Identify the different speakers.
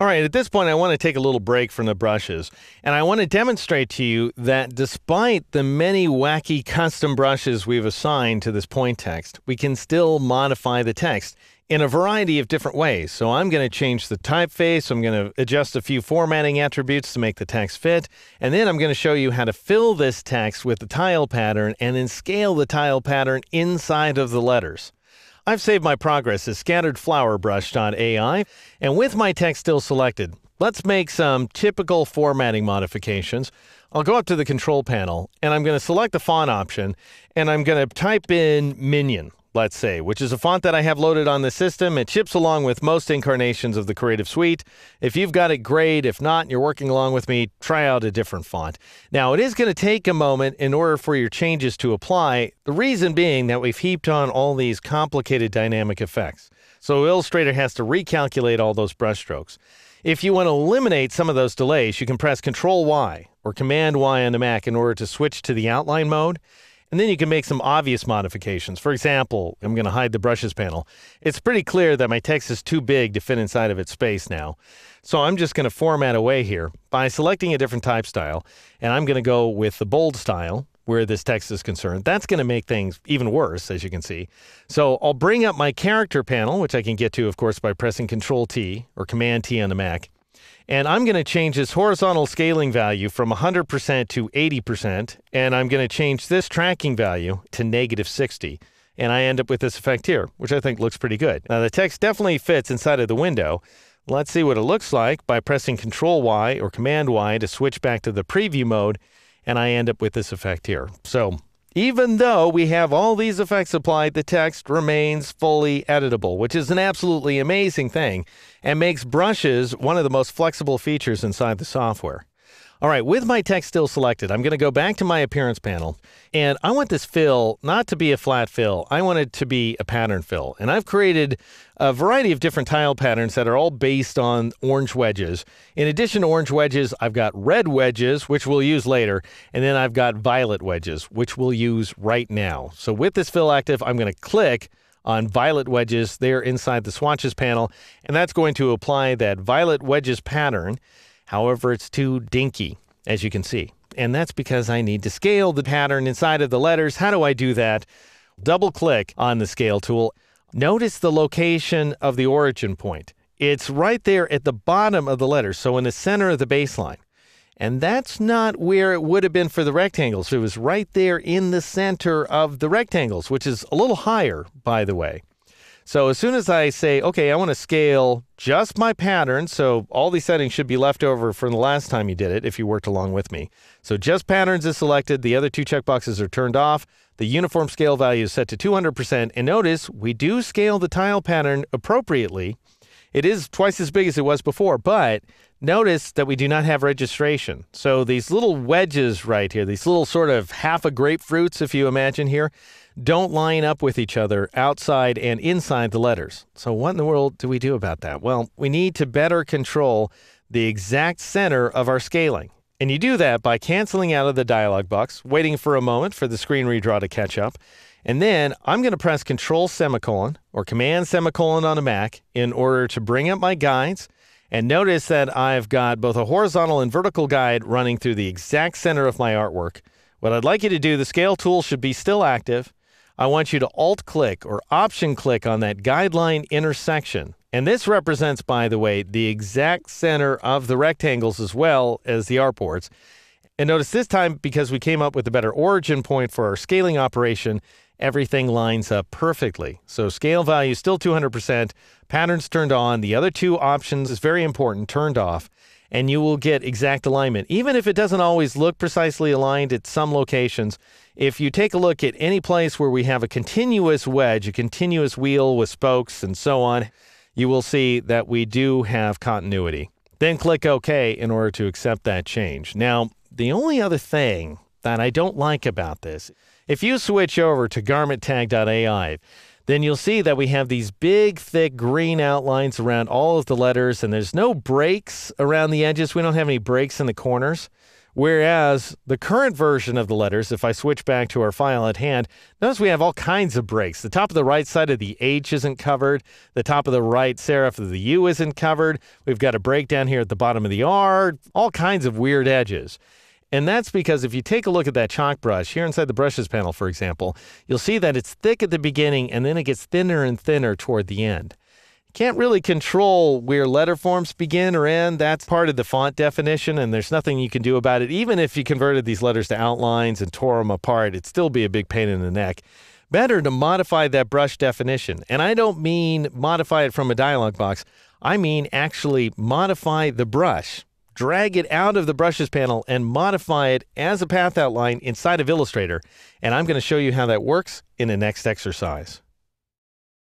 Speaker 1: All right, at this point, I want to take a little break from the brushes, and I want to demonstrate to you that despite the many wacky custom brushes we've assigned to this point text, we can still modify the text in a variety of different ways. So I'm going to change the typeface, I'm going to adjust a few formatting attributes to make the text fit, and then I'm going to show you how to fill this text with the tile pattern and then scale the tile pattern inside of the letters. I've saved my progress as scatteredflowerbrush.ai, and with my text still selected, let's make some typical formatting modifications. I'll go up to the control panel, and I'm going to select the font option, and I'm going to type in Minion, let's say, which is a font that I have loaded on the system. It ships along with most incarnations of the Creative Suite. If you've got it, great. If not, and you're working along with me, try out a different font. Now, it is going to take a moment in order for your changes to apply, the reason being that we've heaped on all these complicated dynamic effects. So Illustrator has to recalculate all those brushstrokes. If you want to eliminate some of those delays, you can press Control-Y or Command-Y on the Mac in order to switch to the outline mode. And then you can make some obvious modifications. For example, I'm going to hide the brushes panel. It's pretty clear that my text is too big to fit inside of its space now. So I'm just going to format away here by selecting a different type style. And I'm going to go with the bold style where this text is concerned. That's going to make things even worse, as you can see. So I'll bring up my character panel, which I can get to, of course, by pressing Control-T or Command-T on the Mac. And I'm going to change this horizontal scaling value from 100% to 80%, and I'm going to change this tracking value to -60. And I end up with this effect here, which I think looks pretty good. Now, the text definitely fits inside of the window. Let's see what it looks like by pressing Control-Y or Command-Y to switch back to the preview mode, and I end up with this effect here. So even though we have all these effects applied, the text remains fully editable, which is an absolutely amazing thing and makes brushes one of the most flexible features inside the software. All right, with my text still selected, I'm going to go back to my appearance panel, and I want this fill not to be a flat fill. I want it to be a pattern fill, and I've created a variety of different tile patterns that are all based on orange wedges. In addition to orange wedges, I've got red wedges, which we'll use later, and then I've got violet wedges, which we'll use right now. So with this fill active, I'm going to click on violet wedges there inside the swatches panel, and that's going to apply that violet wedges pattern. However, it's too dinky, as you can see. And that's because I need to scale the pattern inside of the letters. How do I do that? Double-click on the Scale tool. Notice the location of the origin point. It's right there at the bottom of the letters, so in the center of the baseline. And that's not where it would have been for the rectangles. It was right there in the center of the rectangles, which is a little higher, by the way. So as soon as I say, okay, I want to scale just my pattern, so all these settings should be left over from the last time you did it, if you worked along with me. So just patterns is selected, the other two checkboxes are turned off, the uniform scale value is set to 200%, and notice we do scale the tile pattern appropriately. It is twice as big as it was before, but notice that we do not have registration. So these little wedges right here, these little sort of half a grapefruits, if you imagine here, don't line up with each other outside and inside the letters. So what in the world do we do about that? Well, we need to better control the exact center of our scaling. And you do that by canceling out of the dialog box, waiting for a moment for the screen redraw to catch up. And then I'm going to press Control semicolon or Command semicolon on a Mac in order to bring up my guides. And notice that I've got both a horizontal and vertical guide running through the exact center of my artwork. What I'd like you to do, the Scale tool should be still active. I want you to Alt-click or Option-click on that guideline intersection. And this represents, by the way, the exact center of the rectangles as well as the artboards. And notice this time, because we came up with a better origin point for our scaling operation, everything lines up perfectly. So scale value still 200%, patterns turned on, the other two options is very important, turned off, and you will get exact alignment. Even if it doesn't always look precisely aligned at some locations, if you take a look at any place where we have a continuous wedge, a continuous wheel with spokes and so on, you will see that we do have continuity. Then click OK in order to accept that change. Now, the only other thing that I don't like about this, if you switch over to GarmentTag.ai, then you'll see that we have these big, thick green outlines around all of the letters, and there's no breaks around the edges. We don't have any breaks in the corners. Whereas the current version of the letters, if I switch back to our file at hand, notice we have all kinds of breaks. The top of the right side of the H isn't covered. The top of the right serif of the U isn't covered. We've got a break down here at the bottom of the R, all kinds of weird edges. And that's because if you take a look at that chalk brush, here inside the brushes panel, for example, you'll see that it's thick at the beginning and then it gets thinner and thinner toward the end. Can't really control where letter forms begin or end. That's part of the font definition, and there's nothing you can do about it. Even if you converted these letters to outlines and tore them apart, it'd still be a big pain in the neck. Better to modify that brush definition. And I don't mean modify it from a dialog box. I mean actually modify the brush. Drag it out of the brushes panel and modify it as a path outline inside of Illustrator. And I'm going to show you how that works in the next exercise.